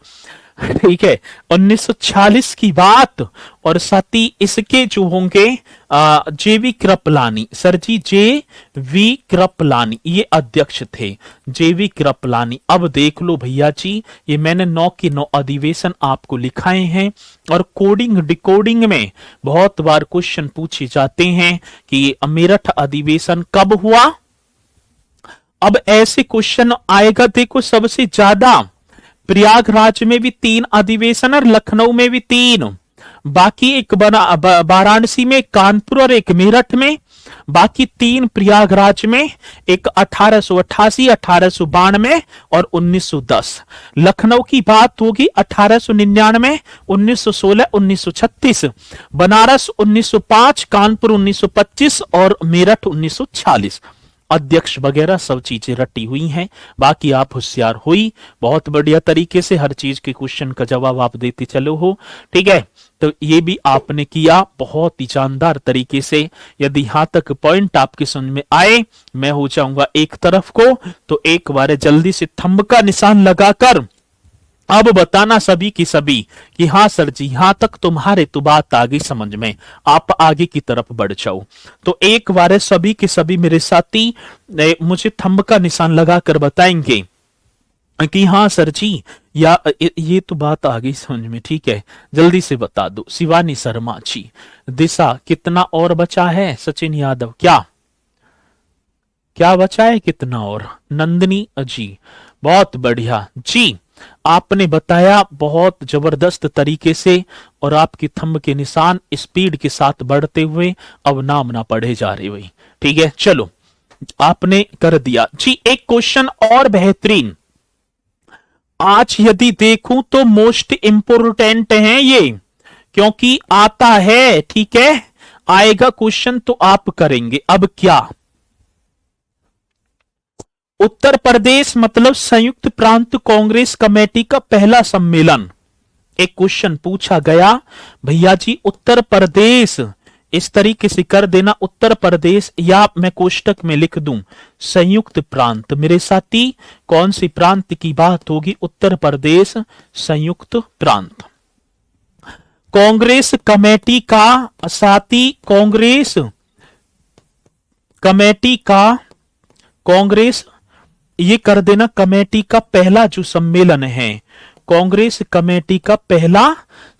ठीक है, 1946 की बात। और साथ ही इसके जो होंगे जेवी कृपलानी, सर जी जेवी कृपलानी ये अध्यक्ष थे, जेवी कृपलानी। अब देख लो भैया जी, ये मैंने 9 के 9 अधिवेशन आपको लिखाए हैं। और कोडिंग डिकोडिंग में बहुत बार क्वेश्चन पूछे जाते हैं कि मेरठ अधिवेशन कब हुआ। अब ऐसे क्वेश्चन आएगा, देखो सबसे ज्यादा प्रयागराज में भी 3 अधिवेशन और लखनऊ में भी 3, बाकी एक वाराणसी में, कानपुर और एक मेरठ में, बाकी 3 प्रयागराज में, एक 1888, 1892 और 1910। लखनऊ की बात होगी 1899, 1916, 1936, बनारस 1905, कानपुर 1925 और मेरठ 1946। अध्यक्ष वगैरह सब चीजें रटी हुई हैं, बाकी आप होशियार हुई, बहुत बढ़िया तरीके से हर चीज के क्वेश्चन का जवाब आप देते चलो हो, ठीक है। तो ये भी आपने किया बहुत ही शानदार तरीके से। यदि यहां तक पॉइंट आपके समझ में आए, मैं हो जाऊंगा एक तरफ को, तो एक बार जल्दी से थंब का निशान लगाकर अब बताना सभी की सभी कि हाँ सर जी, यहां तक तुम्हारे तो बात आ गई समझ में, आप आगे की तरफ बढ़ जाओ। तो एक बार सभी के सभी मेरे साथी मुझे थंब का निशान लगाकर बताएंगे कि हाँ सर जी, या ये तो बात आ गई समझ में, ठीक है, जल्दी से बता दो। शिवानी शर्मा जी, दिशा, कितना और बचा है? सचिन यादव, क्या क्या बचा है, कितना और? नंदिनी जी, बहुत बढ़िया जी, आपने बताया बहुत जबरदस्त तरीके से। और आपकी थंब के निशान स्पीड के साथ बढ़ते हुए अब नाम ना पढ़े जा रहे हुए, ठीक है। चलो आपने कर दिया जी। एक क्वेश्चन और बेहतरीन आज यदि देखूं तो मोस्ट इंपोर्टेंट है ये, क्योंकि आता है, ठीक है, आएगा क्वेश्चन तो आप करेंगे। अब क्या? उत्तर प्रदेश मतलब संयुक्त प्रांत कांग्रेस कमेटी का पहला सम्मेलन। एक क्वेश्चन पूछा गया भैया जी, उत्तर प्रदेश, इस तरीके से कर देना उत्तर प्रदेश, या मैं कोष्टक में लिख दूं संयुक्त प्रांत। मेरे साथी कौन सी प्रांत की बात होगी? उत्तर प्रदेश संयुक्त प्रांत। कांग्रेस कमेटी का साथी, कांग्रेस कमेटी का, कांग्रेस ये कर देना कमेटी का पहला जो सम्मेलन है, कांग्रेस कमेटी का पहला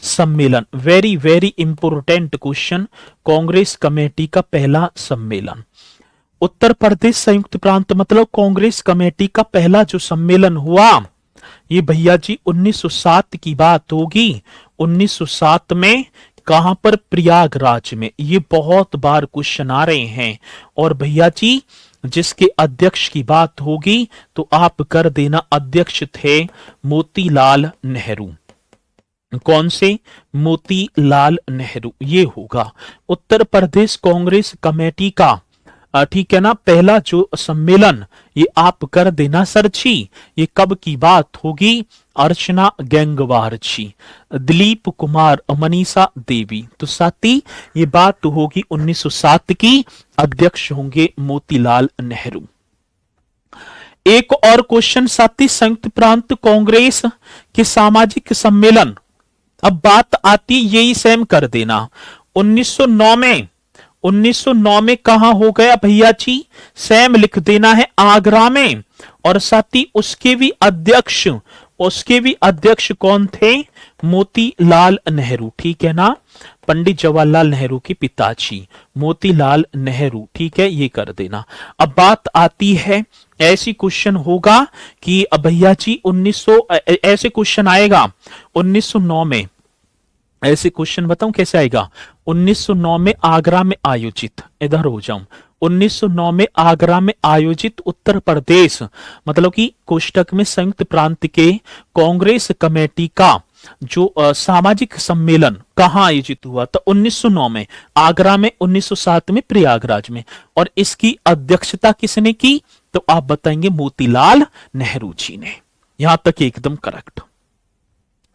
सम्मेलन। Very very important question, Congress committee का पहला सम्मेलन। उत्तर प्रदेश संयुक्त प्रांत मतलब कांग्रेस कमेटी का पहला जो सम्मेलन हुआ, ये भैया जी 1907 की बात होगी। 1907 में कहां पर? प्रयागराज में। ये बहुत बार क्वेश्चन आ रहे हैं। और भैया जी जिसके अध्यक्ष की बात होगी तो आप कर देना, अध्यक्ष थे मोतीलाल नेहरू। कौन से? मोतीलाल नेहरू, ये होगा। उत्तर प्रदेश कांग्रेस कमेटी का ठीक है ना, पहला जो सम्मेलन, ये आप कर देना सर जी। ये कब की बात होगी? अर्चना गैंगवार जी, दिलीप कुमार, मनीषा देवी। तो साथी ये बात होगी 1907 की। अध्यक्ष होंगे मोतीलाल नेहरू। एक और क्वेश्चन साथी, संयुक्त प्रांत कांग्रेस के सामाजिक सम्मेलन, अब बात आती यही सेम कर देना। 1909 में, 1909 में कहां हो गया भैया जी? सेम लिख देना है, आगरा में। और साथ ही उसके भी अध्यक्ष कौन थे? मोतीलाल नेहरू, ठीक है ना, पंडित जवाहरलाल नेहरू के पिताजी मोतीलाल नेहरू, ठीक है, ये कर देना। अब बात आती है, ऐसी क्वेश्चन होगा कि अब भैया जी 1900, ऐसे क्वेश्चन आएगा 1909 में, ऐसे क्वेश्चन बताऊं कैसे आएगा? 1909 में आगरा में आयोजित, इधर हो जाऊं, 1909 में आगरा में आयोजित उत्तर प्रदेश, मतलब कि कोष्टक में संयुक्त प्रांत के कांग्रेस कमेटी का जो सामाजिक सम्मेलन कहां आयोजित हुआ था? 1909 में आगरा में, 1907 में प्रयागराज में। और इसकी अध्यक्षता किसने की? तो आप बताएंगे मोतीलाल नेहरू जी ने। यहां तक एकदम करेक्ट,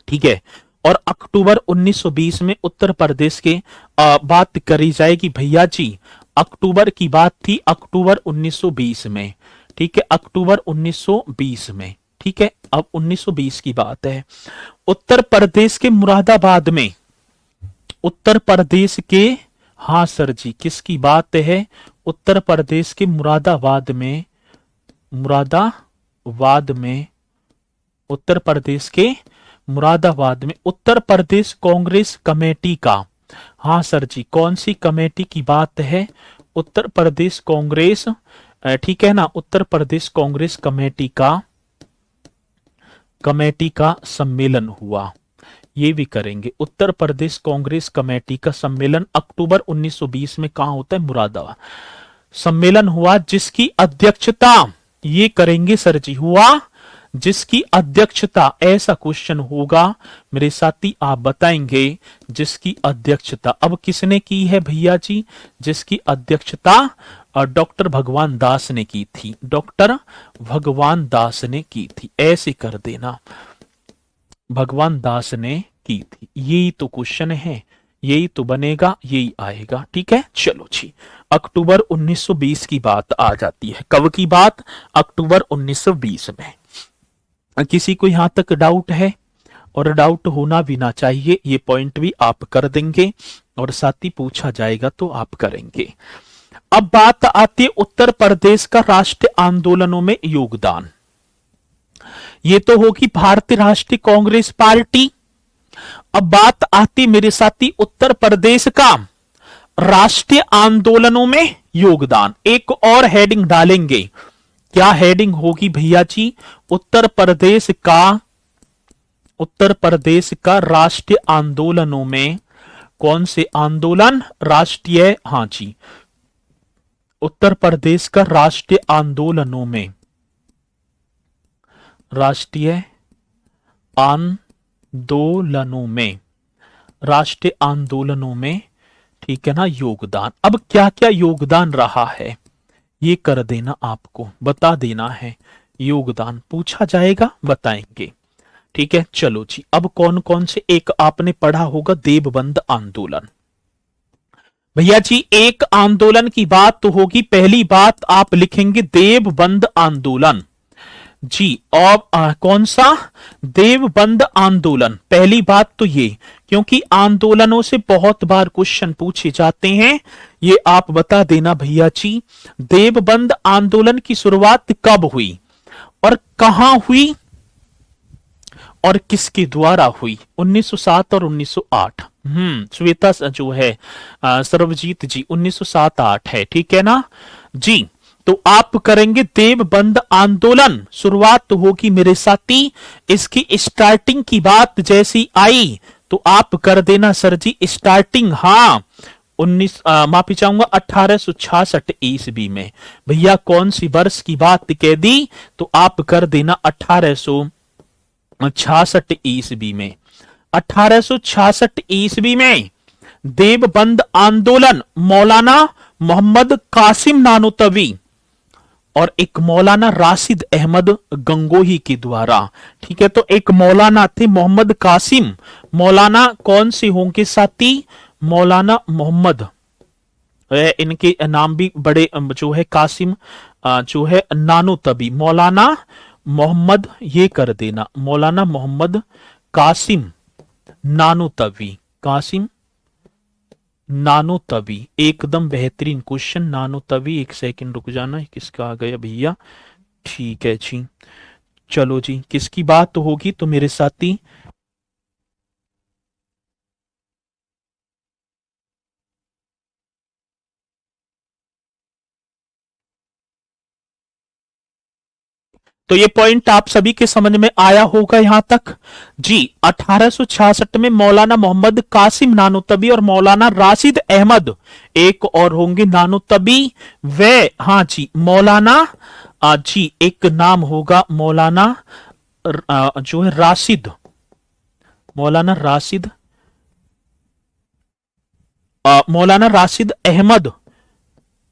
ठीक है। और अक्टूबर 1920 में उत्तर प्रदेश के बात करी जाएगी भैया जी, अक्टूबर की बात थी, अक्टूबर 1920 में, ठीक है, अक्टूबर 1920 में, ठीक है। अब 1920 की बात है, उत्तर प्रदेश के मुरादाबाद में, उत्तर प्रदेश के, हाँ सर जी, किसकी बात है? उत्तर प्रदेश के मुरादाबाद में, मुरादाबाद में, उत्तर प्रदेश के मुरादाबाद में उत्तर प्रदेश कांग्रेस कमेटी का, हाँ सर जी, कौन सी कमेटी की बात है? उत्तर प्रदेश कांग्रेस, ठीक है ना, उत्तर प्रदेश कांग्रेस कमेटी का सम्मेलन हुआ, ये भी करेंगे। उत्तर प्रदेश कांग्रेस कमेटी का सम्मेलन अक्टूबर 1920 में कहां होता है? मुरादाबाद सम्मेलन हुआ, जिसकी अध्यक्षता, ये करेंगे सर जी, हुआ जिसकी अध्यक्षता, ऐसा क्वेश्चन होगा मेरे साथी, आप बताएंगे जिसकी अध्यक्षता। अब किसने की है भैया जी? जिसकी अध्यक्षता डॉक्टर भगवान दास ने की थी, डॉक्टर भगवान दास ने की थी, ऐसे कर देना, भगवान दास ने की थी। यही तो क्वेश्चन है, यही तो बनेगा, यही आएगा, ठीक है। चलो जी, अक्टूबर 1920 की बात आ जाती है। कब की बात? अक्टूबर 1920 में। किसी को यहां तक डाउट है? और डाउट होना भी ना चाहिए, ये पॉइंट भी आप कर देंगे और साथ ही पूछा जाएगा तो आप करेंगे। अब बात आती है उत्तर प्रदेश का राष्ट्रीय आंदोलनों में योगदान। ये तो होगी भारतीय राष्ट्रीय कांग्रेस पार्टी। अब बात आती मेरे साथी उत्तर प्रदेश का राष्ट्रीय आंदोलनों में योगदान। एक और हेडिंग डालेंगे, क्या हेडिंग होगी भैया जी? उत्तर प्रदेश का राष्ट्रीय आंदोलनों में, कौन से आंदोलन? राष्ट्रीय, हाँ जी, उत्तर प्रदेश का राष्ट्रीय आंदोलनों में, राष्ट्रीय आंदोलनों में, राष्ट्रीय आंदोलनों में, ठीक है ना, योगदान। अब क्या क्या योगदान रहा है ये कर देना, आपको बता देना है। योगदान पूछा जाएगा, बताएंगे, ठीक है। चलो जी, अब कौन कौन से, एक आपने पढ़ा होगा देवबंद आंदोलन। भैया जी एक आंदोलन की बात तो होगी, पहली बात आप लिखेंगे देवबंद आंदोलन जी। और कौन सा? देवबंद आंदोलन। पहली बात तो ये, क्योंकि आंदोलनों से बहुत बार क्वेश्चन पूछे जाते हैं, ये आप बता देना भैया जी। देवबंद आंदोलन की शुरुआत कब हुई और कहां हुई और किसके द्वारा हुई? 1907 और 1908। श्वेता जो है सर्वजीत जी, 1907-8 है, ठीक है ना जी। तो आप करेंगे देवबंद आंदोलन, शुरुआत तो होगी मेरे साथी, इसकी स्टार्टिंग की बात जैसी आई तो आप कर देना सर जी स्टार्टिंग, हाँ, माफी चाहूंगा 1866 ईस्वी में। भैया कौन सी वर्ष की बात कह दी तो आप कर देना 1866 ईस्वी में। 1866 ईस्वी में देवबंद आंदोलन मौलाना मोहम्मद कासिम नानोतवी और एक मौलाना राशिद अहमद गंगोही के द्वारा, ठीक है। तो एक मौलाना थे मोहम्मद कासिम, मौलाना कौन से होंगे साथी, मौलाना मोहम्मद, इनके नाम भी बड़े जो है कासिम जो है नानोतवी, मौलाना मोहम्मद, ये कर देना मौलाना मोहम्मद कासिम नानोतवी, कासिम नानोतवी, एकदम बेहतरीन क्वेश्चन। नानोतवी, एक सेकंड रुक जाना, किसका आ गया भैया, ठीक है जी, चलो जी, किसकी बात तो होगी तो मेरे साथी तो ये पॉइंट आप सभी के समझ में आया होगा यहां तक जी। 1866 में मौलाना मोहम्मद कासिम नानोतबी और मौलाना राशिद अहमद, एक और होंगे नानोतबी, वे हाँ जी मौलाना जी एक नाम होगा मौलाना जो है राशिद, मौलाना राशिद मौलाना राशिद अहमद,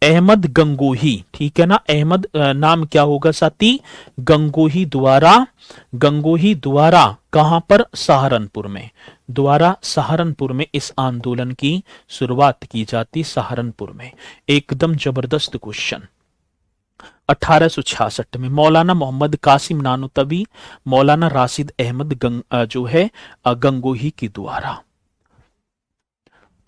अहमद गंगोही, ठीक है ना, अहमद नाम क्या होगा साथी, गंगोही द्वारा, गंगोही द्वारा कहां पर, सहारनपुर में, द्वारा सहारनपुर में इस आंदोलन की शुरुआत की जाती, सहारनपुर में। एकदम जबरदस्त क्वेश्चन। 1866 में मौलाना मोहम्मद कासिम नानोतवी, मौलाना राशिद अहमद जो है गंगोही के द्वारा।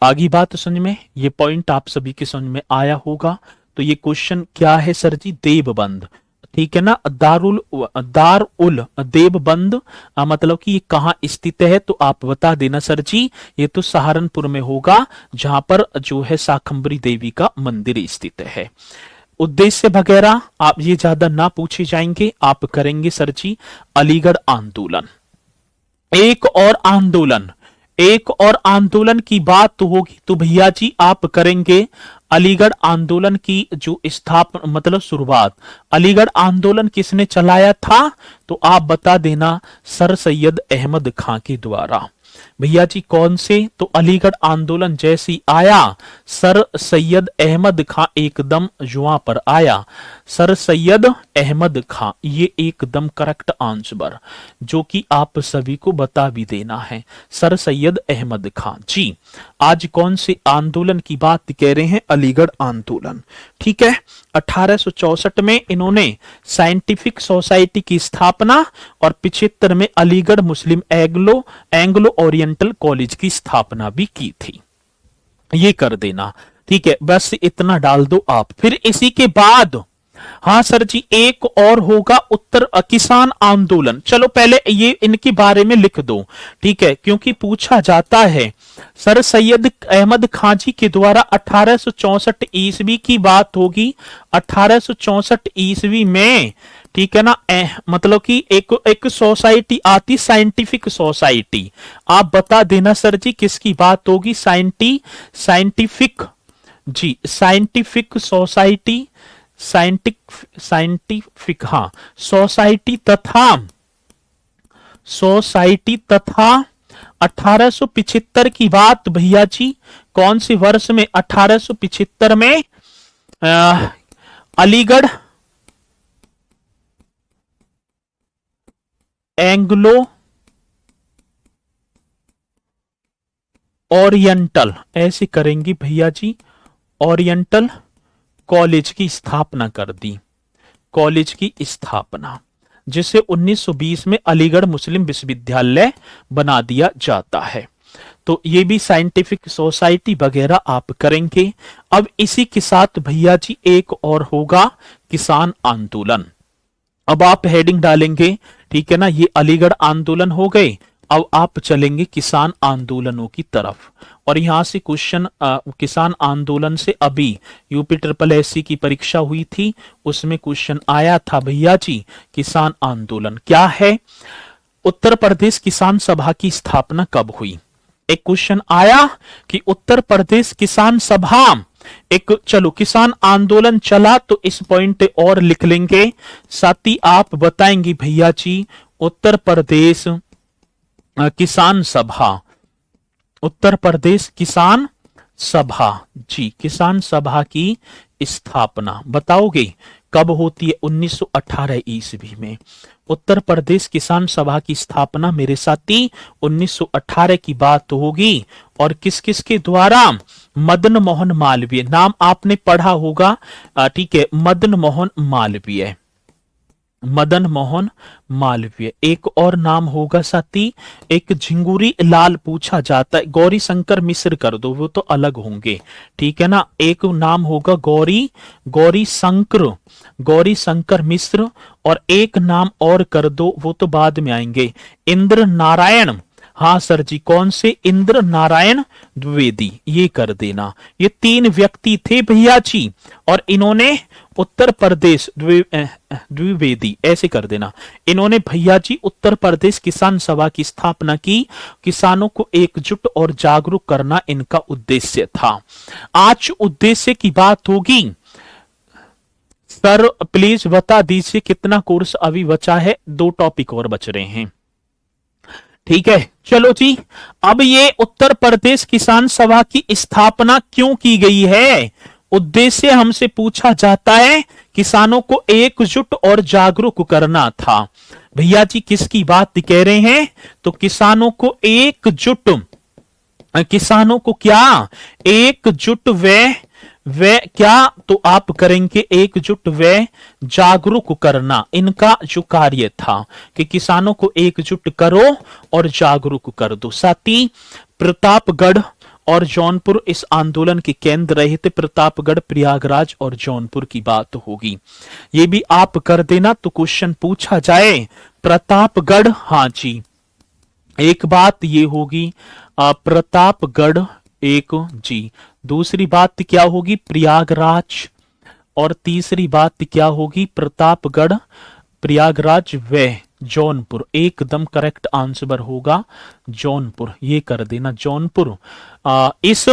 आगे बात समझ में, ये पॉइंट आप सभी के समझ में आया होगा। तो ये क्वेश्चन क्या है सर जी, देवबंद, ठीक है ना, दार उल देवबंद मतलब कि ये कहां स्थित है, तो आप बता देना सर जी, ये तो सहारनपुर में होगा, जहां पर जो है शाकंभरी देवी का मंदिर स्थित है। उद्देश्य वगैरह आप ये ज्यादा ना पूछे जाएंगे, आप करेंगे सर जी अलीगढ़ आंदोलन। एक और आंदोलन, एक और आंदोलन की बात तो होगी तो भैया जी आप करेंगे अलीगढ़ आंदोलन की जो स्थापना मतलब शुरुआत, अलीगढ़ आंदोलन किसने चलाया था, तो आप बता देना सर सैयद अहमद खां के द्वारा। भैया जी कौन से, तो अलीगढ़ आंदोलन जैसी आया, सर सैयद अहमद खां एकदम जुआ पर आया, सर सैयद अहमद खां, ये एकदम करेक्ट आंसर जो कि आप सभी को बता भी देना है, सर सैयद अहमद खां जी। आज कौन से आंदोलन की बात कह रहे हैं, अलीगढ़ आंदोलन, ठीक है। 1864 में इन्होंने साइंटिफिक सोसाइटी की स्थापना और 75 में अलीगढ़ मुस्लिम एंग्लो ओरिएंटल कॉलेज की स्थापना भी की थी, ये कर देना, ठीक है, बस इतना डाल दो आप। फिर इसी के बाद हाँ सर जी एक और होगा उत्तर किसान आंदोलन, चलो पहले ये इनके बारे में लिख दो, ठीक है, क्योंकि पूछा जाता है। सर सैयद अहमद खां जी के द्वारा 1864 ईस्वी की बात होगी, 1864 ईस्वी में, ठीक है ना, मतलब कि एक सोसाइटी आती, साइंटिफिक सोसाइटी, आप बता देना सर जी किसकी बात होगी, साइंटिफिक जी, साइंटिफिक सोसाइटी, साइंटिफिक हाँ सोसाइटी तथा 1875 की बात भैया जी, कौन से वर्ष में, 1875 में अलीगढ़ एंग्लो ओरिएंटल, ऐसे करेंगी भैया जी, ओरिएंटल कॉलेज की स्थापना कर दी, कॉलेज की स्थापना, जिसे 1920 में अलीगढ़ मुस्लिम विश्वविद्यालय बना दिया जाता है। तो ये भी साइंटिफिक सोसाइटी वगैरह आप करेंगे। अब इसी के साथ भैया जी एक और होगा किसान आंदोलन, अब आप हेडिंग डालेंगे, ठीक है ना, ये अलीगढ़ आंदोलन हो गए, अब आप चलेंगे किसान आंदोलनों की तरफ। और यहां से क्वेश्चन किसान आंदोलन से अभी यूपी SSS की परीक्षा हुई थी, उसमें क्वेश्चन आया था भैया जी किसान आंदोलन क्या है, उत्तर प्रदेश किसान सभा की स्थापना कब हुई। एक क्वेश्चन आया कि उत्तर प्रदेश किसान सभा, एक चलो किसान आंदोलन चला, तो इस पॉइंट और लिख लेंगे, साथ ही आप बताएंगे भैया जी उत्तर प्रदेश किसान सभा, उत्तर प्रदेश किसान सभा। जी, किसान सभा की स्थापना बताओगे कब होती है? 1918 ईस्वी में उत्तर प्रदेश किसान सभा की स्थापना मेरे साथी 1918 की बात होगी। और किस किस के द्वारा? मदन मोहन मालवीय, नाम आपने पढ़ा होगा, ठीक है, मदन मोहन मालवीय, मदन मोहन मालवीय। एक और नाम होगा साथी, एक झिंगुरी लाल पूछा जाता है, गौरी शंकर मिश्र कर दो, वो तो अलग होंगे, ठीक है ना। एक नाम होगा गौरी शंकर मिश्र, और एक नाम और कर दो, वो तो बाद में आएंगे, इंद्र नारायण। हाँ सर जी, कौन से? इंद्र नारायण द्विवेदी, ये कर देना। ये 3 व्यक्ति थे भैया जी, और इन्होंने उत्तर प्रदेश द्विवेदी ऐसे कर देना। इन्होंने भैया जी उत्तर प्रदेश किसान सभा की स्थापना की। किसानों को एकजुट और जागरूक करना इनका उद्देश्य था। आज उद्देश्य की बात होगी। सर प्लीज बता दीजिए कितना कोर्स अभी बचा है? 2 टॉपिक और बच रहे हैं, ठीक है। चलो जी, अब ये उत्तर प्रदेश किसान सभा की स्थापना क्यों की गई है? उद्देश्य हमसे पूछा जाता है, किसानों को एकजुट और जागरूक करना था। भैया जी किसकी बात कह रहे हैं? तो किसानों को एकजुट, किसानों को क्या? एकजुट वे क्या? तो आप करेंगे एकजुट वे जागरूक करना, इनका जो कार्य था कि किसानों को एकजुट करो और जागरूक कर दो। साथी प्रतापगढ़ और जौनपुर इस आंदोलन के केंद्र रहे थे। प्रतापगढ़, प्रयागराज और जौनपुर की बात होगी, ये भी आप कर देना तो क्वेश्चन पूछा जाए। प्रतापगढ़, हाँ जी, एक बात ये होगी प्रतापगढ़ एक जी, दूसरी बात क्या होगी? प्रयागराज, और तीसरी बात क्या होगी? प्रतापगढ़, प्रयागराज व जौनपुर। एकदम करेक्ट आंसर होगा जौनपुर, ये कर देना जौनपुर। इस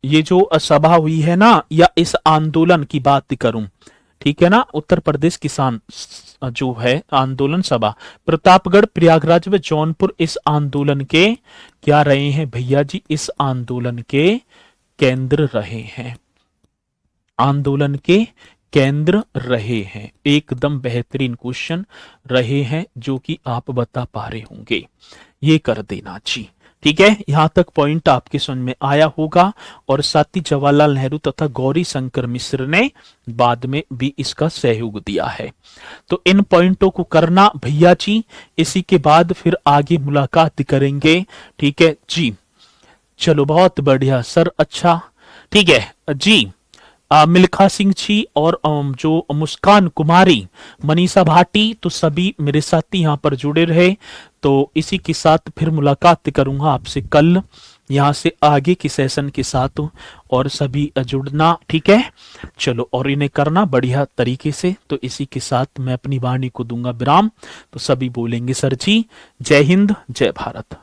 ये जो सभा हुई है ना, या इस आंदोलन की बात करूं, ठीक है ना, उत्तर प्रदेश किसान जो है आंदोलन सभा, प्रतापगढ़, प्रयागराज व जौनपुर इस आंदोलन के क्या रहे हैं भैया जी? इस आंदोलन के केंद्र रहे हैं, आंदोलन के केंद्र रहे हैं। एकदम बेहतरीन क्वेश्चन रहे हैं जो कि आप बता पा रहे होंगे, ये कर देना जी, ठीक है। यहां तक पॉइंट आपके समझ में आया होगा। और साथ ही जवाहरलाल नेहरू तथा गौरी शंकर मिश्र ने बाद में भी इसका सहयोग दिया है। तो इन पॉइंटों को करना भैया जी, इसी के बाद फिर आगे मुलाकात करेंगे, ठीक है जी। चलो बहुत बढ़िया सर, अच्छा ठीक है जी। मिल्खा सिंह जी और जो मुस्कान कुमारी, मनीषा भाटी, तो सभी मेरे साथी यहाँ पर जुड़े रहे। तो इसी के साथ फिर मुलाकात करूंगा आपसे कल यहाँ से आगे की सेशन के साथ, और सभी जुड़ना, ठीक है। चलो, और इन्हें करना बढ़िया तरीके से। तो इसी के साथ मैं अपनी वाणी को दूंगा विराम। तो सभी बोलेंगे सर जी, जय हिंद, जय भारत।